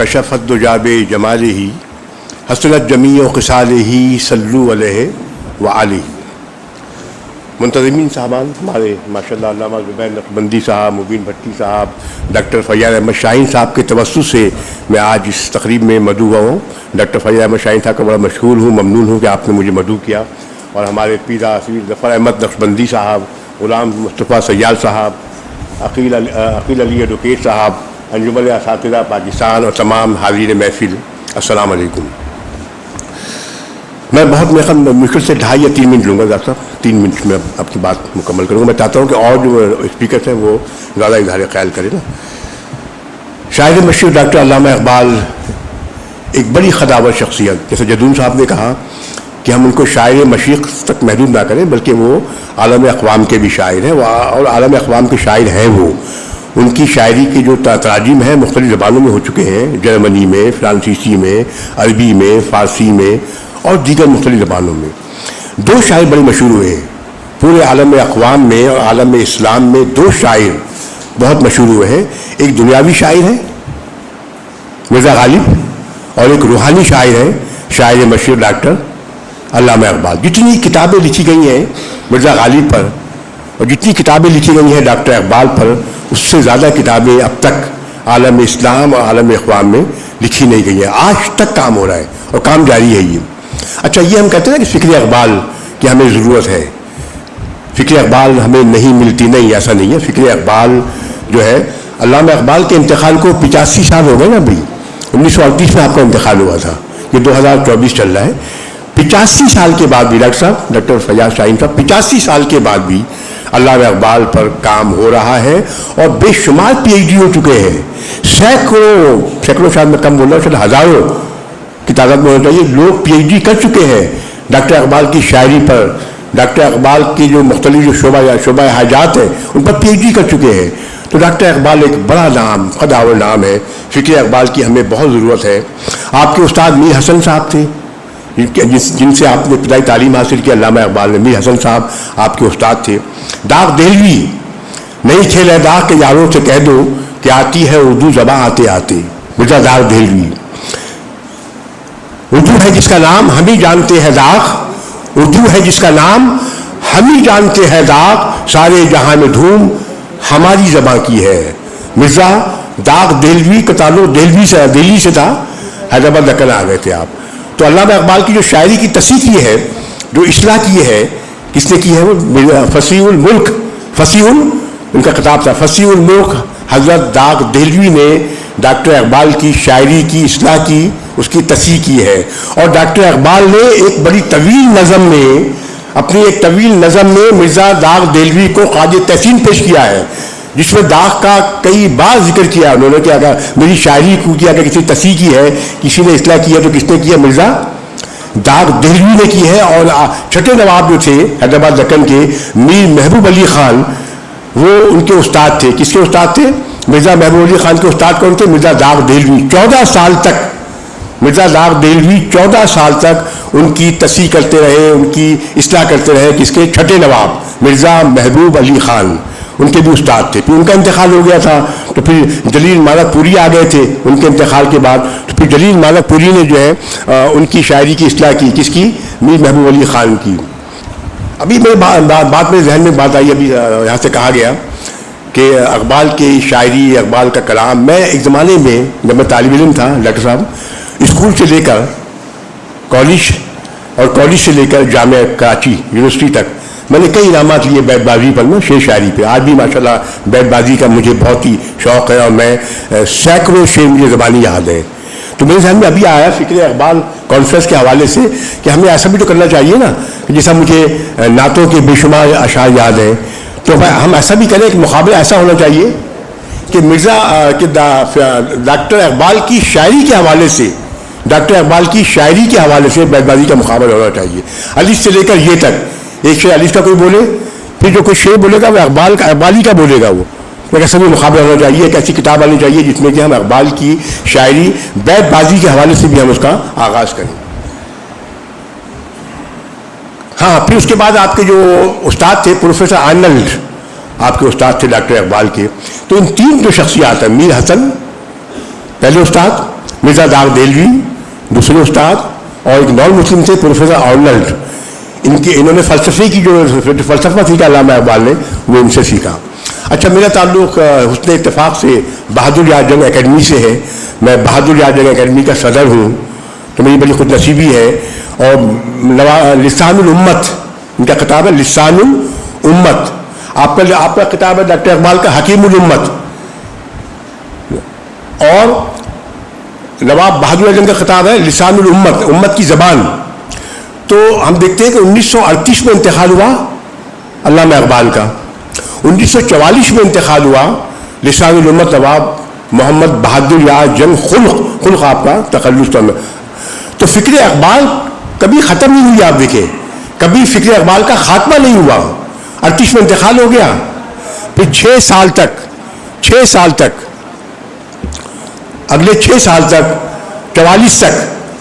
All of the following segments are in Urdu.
کشفت دجاب جمالہ حسنت جمیع خصالہ صلو علیہ وآلہ. منتظمین صاحبان ہمارے ماشاء اللہ علامہ زبیر نقشبندی صاحب، مبین بھٹی صاحب، ڈاکٹر فیاض احمد شاہین صاحب کے توسط سے میں آج اس تقریب میں مدعو ہوا ہوں. ڈاکٹر فیاض احمد شاہین صاحب کا بڑا مشغول ہوں، ممنون ہوں کہ آپ نے مجھے مدعو کیا. اور ہمارے پیرا اسیر ظفر احمد نقشبندی صاحب، غلام مصطفیٰ سیال صاحب، عقیل علی ایڈوکیٹ صاحب، انجمن اساتذہ پاکستان اور تمام حاضرین محفل، السلام علیکم. میں بہت مشکل سے 2.5 یا 3 منٹ لوں گا ڈاکٹر صاحب. 3 منٹ میں آپ کی بات مکمل کروں گا. میں چاہتا ہوں کہ اور جو اسپیکرس ہیں وہ زیادہ اظہار خیال کریں نا. شاعر مشہور ڈاکٹر علامہ اقبال ایک بڑی خداور شخصیت، جیسے جدون صاحب نے کہا کہ ہم ان کو شاعر مشرق تک محدود نہ کریں، بلکہ وہ عالم اقوام کے بھی شاعر ہیں، اور عالم اقوام کے شاعر ہیں. وہ ان کی شاعری کے جو تراجم ہیں مختلف زبانوں میں ہو چکے ہیں، جرمنی میں، فرانسیسی میں، عربی میں، فارسی میں اور دیگر مختلف زبانوں میں. 2 شاعر بڑے مشہور ہوئے ہیں پورے عالم اقوام میں اور عالم اسلام میں. 2 شاعر بہت مشہور ہوئے ہیں. ایک دنیاوی شاعر ہے مرزا غالب، اور ایک روحانی شاعر ہے شاعر مشہور ڈاکٹر علامہ اقبال. جتنی کتابیں لکھی گئی ہیں مرزا غالب پر اور جتنی کتابیں لکھی گئی ہیں ڈاکٹر اقبال پر، اس سے زیادہ کتابیں اب تک عالم اسلام اور عالم اقوام میں لکھی نہیں گئی ہیں. آج تک کام ہو رہا ہے اور کام جاری ہے. یہ اچھا، یہ ہم کہتے ہیں نا کہ فکر اقبال کی ہمیں ضرورت ہے، فکر اقبال ہمیں نہیں ملتی. نہیں، ایسا نہیں ہے. فکر اقبال جو ہے، علامہ اقبال کے انتقال کو 85 سال ہو گئے نا. ابھی 1938 میں آپ کا انتقال ہوا تھا، یہ 2024 چل رہا ہے. 85 سال کے بعد بھی ڈاکٹر صاحب، ڈاکٹر فیاض شاہین صاحب، 85 سال کے بعد بھی علامہ اقبال پر کام ہو رہا ہے اور بے شمار PhD ہو چکے ہیں. سینکڑوں شاید میں کم بول رہا ہوں، شاید ہزاروں کی تعداد میں ہونا چاہیے، لوگ PhD کر چکے ہیں ڈاکٹر اقبال کی شاعری پر. ڈاکٹر اقبال کی جو مختلف جو شعبہ حاجات ہیں ان پر PhD کر چکے ہیں. تو ڈاکٹر اقبال ایک بڑا نام، خداور نام ہے. فکر اقبال کی ہمیں بہت ضرورت ہے. آپ کے استاد میر حسن صاحب تھے جن سے آپ نے ابتدائی تعلیم حاصل کی. علامہ اقبال نے، میر حسن صاحب آپ کے استاد تھے. داغ دہلوی، نہیں کھیل ہے داغ کے یاروں سے کہہ دو کہ آتی ہے اردو زباں آتے آتے. مرزا داغ دہلوی. اردو ہے جس کا نام ہم ہی جانتے ہیں داغ، اردو ہے جس کا نام ہم ہی جانتے ہیں داغ، سارے جہاں میں دھوم ہماری زباں کی ہے. مرزا داغ دہلوی کا تعلق دہلی سے تھا، حیدرآباد دکن آ گئے تھے آپ. تو علامہ اقبال کی جو شاعری کی تصحیح کی ہے، جو اصلاح کی ہے، کس نے کی ہے؟ وہ فصیح الملک، ان کا خطاب تھا، فصیح الملک حضرت داغ دہلوی نے ڈاکٹر اقبال کی شاعری کی اصلاح کی، اس کی تصحیح کی ہے. اور ڈاکٹر اقبال نے ایک بڑی طویل نظم میں، اپنی ایک طویل نظم میں مرزا داغ دہلوی کو خراج تحسین پیش کیا ہے، جس میں داغ کا کئی بار ذکر کیا انہوں نے کہ اگر میری شاعری کو کیا کہ کسی تصحیح کی ہے، کسی نے اصلاح کی ہے، تو کس نے کی ہے؟ مرزا داغ دہلوی نے کی ہے. اور چھٹے نواب جو تھے حیدرآباد دکن کے، میر محبوب علی خان، وہ ان کے استاد تھے. کس کے استاد تھے؟ مرزا محبوب علی خان کے استاد کون تھے؟ مرزا داغ دہلوی. 14 سال تک مرزا داغ دہلوی 14 سال تک ان کی تصحیح کرتے رہے، ان کی اصلاح کرتے رہے. کس کے؟ چھٹے نواب مرزا محبوب علی خان، ان کے بھی استاد تھے. پھر ان کا انتقال ہو گیا تھا تو پھر جلیل مالک پوری آ گئے تھے ان کے انتقال کے بعد. تو پھر جلیل مالک پوری نے جو ہے ان کی شاعری کی اصلاح کی. کس کی؟ میر محبوب علی خان کی. ابھی میرے بات میں ذہن میں بات آئی، ابھی یہاں سے کہا گیا کہ اقبال کی شاعری، اقبال کا کلام. میں ایک زمانے میں جب میں طالب علم تھا ڈاکٹر صاحب، اسکول سے لے کر کالج اور کالج سے لے کر جامعہ کراچی یونیورسٹی تک میں نے کئی انعامات لیے بیت بازی پر، میں شعر شاعری پہ. آج بھی ماشاءاللہ بیت بازی کا مجھے بہت ہی شوق ہے اور میں سینکڑوں شعر مجھے زبانی یاد ہے. تو میرے ذہن میں ابھی آیا فکر اقبال کانفرنس کے حوالے سے کہ ہمیں ایسا بھی تو کرنا چاہیے نا، جیسا مجھے نعتوں کے بے شمار اشعار یاد ہیں، تو ہم ایسا بھی کریں کہ مقابلہ ایسا ہونا چاہیے کہ ڈاکٹر اقبال کی شاعری کے حوالے سے، ڈاکٹر اقبال کی شاعری کے حوالے سے بیت بازی کا مقابلہ ہونا چاہیے. الف سے لے کر یہ تک، ایک شعر الف کا کوئی بولے، پھر جو کوئی شعر بولے گا وہ اقبالی کا بولے گا. وہ ایسا بھی مقابلہ ہونا چاہیے، ایک ایسی کتاب آنی چاہیے جس میں کہ ہم اقبال کی شاعری بیت بازی کے حوالے سے بھی ہم اس کا آغاز کریں. ہاں، پھر اس کے بعد آپ کے جو استاد تھے پروفیسر آرنلڈ، آپ کے استاد تھے ڈاکٹر اقبال کے. تو ان 3 جو شخصیات ہیں، میر حسن پہلے استاد، مرزا داغ دہلوی دوسرے استاد, اور ایک نان مسلم تھے پروفیسر آرنلڈ. انہوں نے فلسفے کی جو فلسفہ سیکھا علامہ اقبال نے, وہ ان سے سیکھا. اچھا, میرا تعلق حسن اتفاق سے بہادر یار جنگ اکیڈمی سے ہے. میں بہادر یار جنگ اکیڈمی کا صدر ہوں, تو میری بڑی خود نصیبی ہے. اور لسان الامت ان کا خطاب ہے, لسان الامت. آپ کا خطاب ہے ڈاکٹر اقبال کا حکیم الامت, اور نواب بہادر یار جنگ کا خطاب ہے لسان الامت, امت کی زبان. تو ہم دیکھتے ہیں کہ 1938 میں انتقال ہوا علامہ اقبال کا, 1944 میں انتقال ہوا لسان الامت نواب محمد بہادر یار جنگ. خلق آپ کا تخلص تھا. تو فکر اقبال کبھی ختم نہیں ہوئی. آپ دیکھیں, کبھی فکر اقبال کا خاتمہ نہیں ہوا. 38 میں انتقال ہو گیا, پھر 6 سال تک اگلے 6 سال تک 44 تک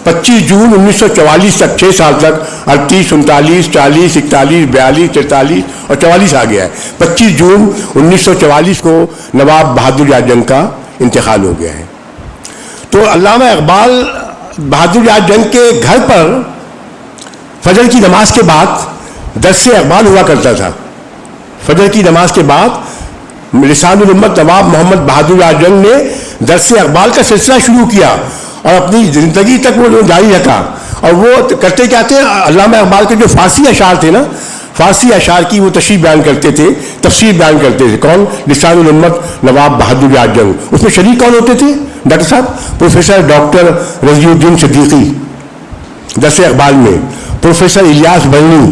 25 جون 1944 تک 6 سال تک 38 39 40 41 42 43 اور 44 آ گیا ہے. 25 جون 1944 کو نواب بہادر یار جنگ کا انتقال ہو گیا ہے. تو علامہ اقبال بہادر یار جنگ کے گھر پر فجر کی نماز کے بعد درس اقبال ہوا کرتا تھا. فجر کی نماز کے بعد لسان الامت نواب محمد بہادر یار جنگ نے درس اقبال کا سلسلہ شروع کیا, اور اپنی زندگی تک وہ جاری رکھا. اور وہ کرتے کیا تھے, علامہ اقبال کے جو فارسی اشعار تھے نا, فارسی اشعار کی وہ تشریح بیان کرتے تھے, تفسیر بیان کرتے تھے. کون؟ لسان الامت نواب بہادر یار جنگ. اس میں شریک کون ہوتے تھے ڈاکٹر صاحب؟ پروفیسر ڈاکٹر رضی الدین صدیقی درس اقبال میں, پروفیسر الیاس بنی,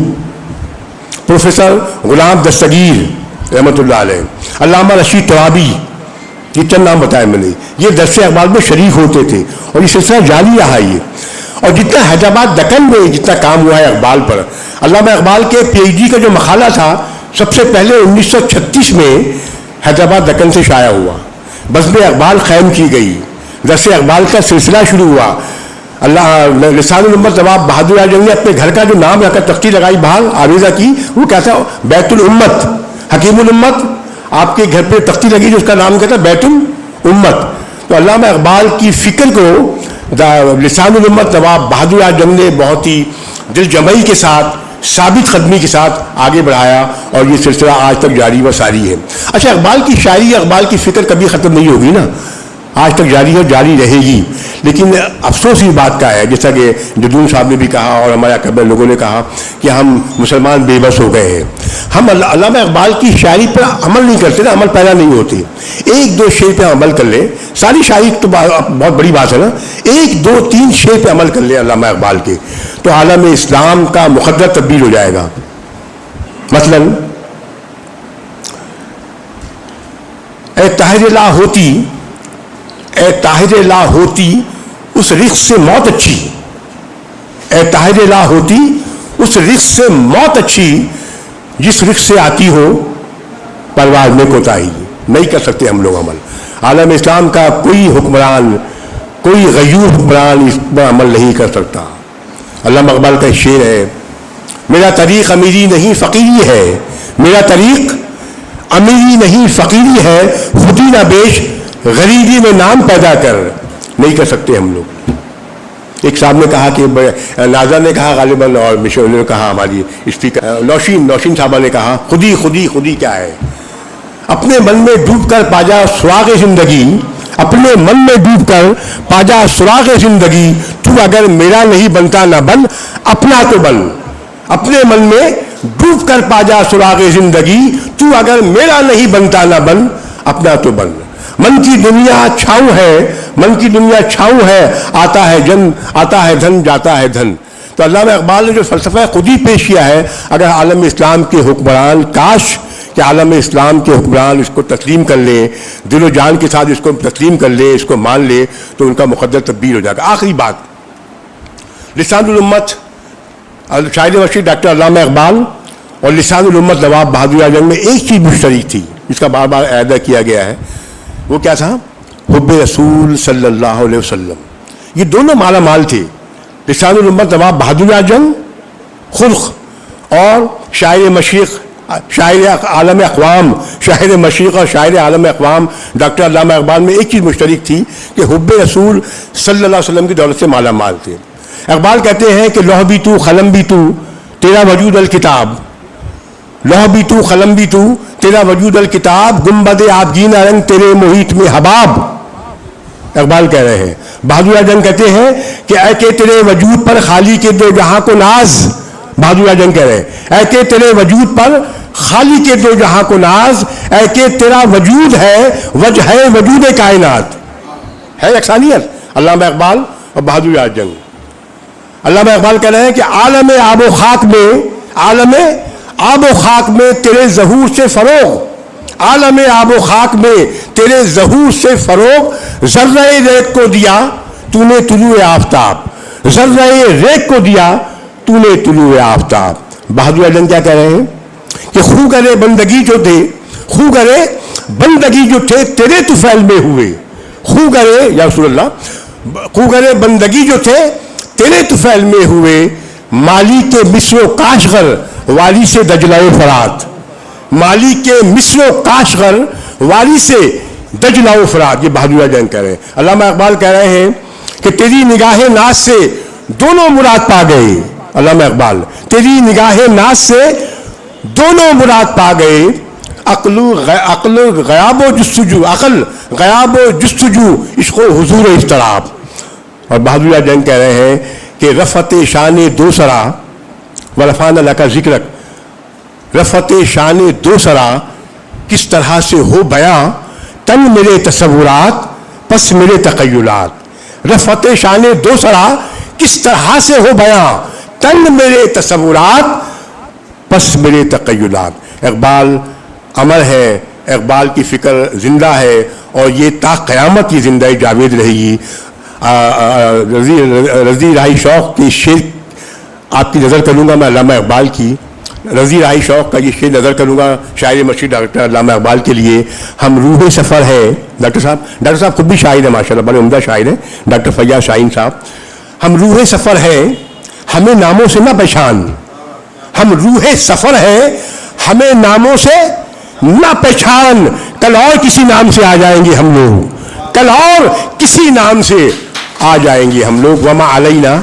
پروفیسر غلام دستگیر رحمۃ اللہ علیہ, علامہ رشید توابی, یہ چند نام بتائے میں نے. یہ درس اقبال میں شریک ہوتے تھے, اور یہ سلسلہ جاری رہا. یہ اور جتنا حیدرآباد دکن میں جتنا کام ہوا ہے اقبال پر, علامہ اقبال کے پی ایچ ڈی کا جو مقالہ تھا سب سے پہلے 1936 میں حیدرآباد دکن سے شائع ہوا. بزم اقبال قائم کی گئی, درس اقبال کا سلسلہ شروع ہوا. لسان الامت نواب بہادر یار جنگ نے اپنے گھر کا جو نام رکھا, تختی لگائی باہر آویزہ کی, وہ کیا تھا؟ بیت الامت, حکیم الامت. آپ کے گھر پہ تختی لگی جو اس کا نام کیا تھا؟ بیت الامت. تو علامہ اقبال کی فکر کو لسان الامت نواب بہادر یار جنگ نے بہت ہی دل جمعی کے ساتھ, ثابت قدمی کے ساتھ آگے بڑھایا, اور یہ سلسلہ آج تک جاری و ساری ہے. اچھا, اقبال کی شاعری, اقبال کی فکر کبھی ختم نہیں ہوگی نا, آج تک جاری ہے, جاری رہے گی. لیکن افسوس اس بات کا ہے, جیسا کہ جدون صاحب نے بھی کہا اور ہمارے اکبر لوگوں نے کہا, کہ ہم مسلمان بے بس ہو گئے ہیں. ہم علامہ اقبال کی شاعری پر عمل نہیں کرتے نا, عمل پیدا نہیں ہوتی. 1-2 شعر پہ عمل کر لیں, ساری شاعری تو بہت بڑی بات ہے نا, 1-2-3 شعر پہ عمل کر لیں علامہ اقبال کے, تو عالم اسلام کا مقدر تبدیل ہو جائے گا. مثلاً اے طاہر لا ہوتی, اے طاہر لا ہوتی اس رخ سے موت اچھی, اے طاہر لا ہوتی اس رخ سے موت اچھی, جس رخ سے آتی ہو پرواز میں کوتاہی. نہیں کر سکتے ہم لوگ عمل. عالم اسلام کا کوئی حکمران, کوئی غیور حکمران اس پر عمل نہیں کر سکتا. علامہ اقبال کا شعر ہے, میرا طریق امیری نہیں فقیری ہے, میرا طریق امیری نہیں فقیری ہے, خودی نہ بیش غریبی میں نام پیدا کر. نہیں کر سکتے ہم لوگ. ایک صاحب نے کہا کہ نازا نے کہا غالباً, اور مشہور نے کہا, ہماری اسپیکر نوشین صاحبہ نے کہا, خودی کیا ہے؟ اپنے من میں ڈوب کر پاجا سراغ زندگی, اپنے من میں ڈوب کر پاجا سراغ زندگی, تو اگر میرا نہیں بنتا نہ بن اپنا تو بن. اپنے من میں ڈوب کر پاجا سراغ زندگی, تو اگر میرا نہیں بنتا نہ بن اپنا تو بن. من کی دنیا چھاؤں ہے, من کی دنیا چھاؤں ہے, آتا ہے جن, آتا ہے دھن, جاتا ہے دھن. تو علامہ اقبال نے جو فلسفہ خودی پیش کیا ہے, اگر عالم اسلام کے حکمران, کاش کہ عالم اسلام کے حکمران اس کو تسلیم کر لیں, دل و جان کے ساتھ اس کو تسلیم کر لیں, اس کو مان لیں, تو ان کا مقدر تبدیل ہو جائے گا. آخری بات, لسان الامت شاعر مشہور ڈاکٹر علامہ اقبال اور لسان الامت نواب بہادر یار جنگ میں ایک چیز مشترک تھی, جس کا بار بار اعادہ کیا گیا ہے. وہ کیا تھا؟ حب رسول صلی اللہ علیہ وسلم. یہ دونوں مالا مال تھے. لسان الامت نواب بہادر یار جنگ خلق, اور شاعر مشرق شاعر عالم اقوام، شاعر مشرق اور شاعر عالم اقوام ڈاکٹر علامہ اقبال میں ایک چیز مشترک تھی کہ حب رسول صلی اللہ علیہ وسلم کی دولت سے مالا مال تھے. اقبال کہتے ہیں کہ لوح بھی تو قلم بھی تو تیرا وجود الکتاب، لوح بھی تو قلم بھی تو تیرا وجود الکتاب، گنبد آبگینہ رنگ تیرے محیط میں حباب. اقبال کہہ رہے ہیں. بہادر اعظم کہتے ہیں کہ اے کہ تیرے وجود پر خالی کے دو جہاں کو ناز. بہادر اعظم کہہ رہے ہیں اے کہ تیرے وجود پر خالی کے دو جہاں کو ناز، اے کہ تیرا وجود ہے وجہ ہے وجود کائنات. ہے یکسانیت علامہ اقبال اور بہادر اعظم. علامہ اقبال کہہ رہے ہیں کہ عالم آب و خاک میں، عالم آب و خاک میں تیرے ظہور سے فروغ، عالم آب و خاک میں تیرے ظہور سے فروغ، ذرہ ریت کو دیا تو نے طلوع آفتاب، ذرہ ریت کو دیا تو نے طلوع آفتاب. بہادر اعظم کیا کہہ رہے ہیں کہ خو گرے بندگی جو تھے، خو گرے بندگی جو تھے تیرے طفیل میں ہوئے، خو گرے یا رسول اللہ، خو گرے بندگی جو تھے تیرے طفیل میں ہوئے، مالی کے مصر و کاشغر والی سے دجلہ و فرات، مالی کے مصر و کاشغر والی سے دجلہ و فرات. یہ بہادر اعظم کہہ رہے ہیں. علامہ اقبال کہہ رہے ہیں کہ تیری نگاہ ناز سے دونوں مراد پا گئے. علامہ اقبال تیری نگاہ ناز سے دونوں مراد پا گئے، عقل غیاب و جستجو، عقل غیاب و جستجو، عشق و حضور اضطراب. اور بہادر اعظم کہہ رہے ہیں کہ رفعت شان دو سرا ورفعنا لک ذکرک، رفعت شان دو سرا کس طرح سے ہو بیاں، تنگ میرے تصورات پس میرے تخیلات. رفعت شان دو سرا کس طرح سے ہو بیاں، تنگ میرے تصورات پس میرے تخیلات. اقبال امر ہے، اقبال کی فکر زندہ ہے اور یہ تا قیامت کی زندہ جاوید رہے گی. رضی راہی شوق کی شعر آپ کی نظر کروں گا میں، علامہ اقبال کی رضی راہی شوق کا یہ شعر نظر کروں گا شاعر مشرق ڈاکٹر علامہ اقبال کے لیے. ہم روح سفر ہے. ڈاکٹر صاحب خود بھی شاعر ہیں ماشاءاللہ، بڑے عمدہ شاعر ہیں ڈاکٹر فیاض شاہین صاحب. ہم روح سفر ہے ہمیں ناموں سے نہ پہچان، ہم روح سفر ہے ہمیں ناموں سے نہ پہچان، کل اور کسی نام سے آ جائیں گے ہم لوگ، کل اور کسی نام سے آ جائیں گے ہم لوگ. وما علینا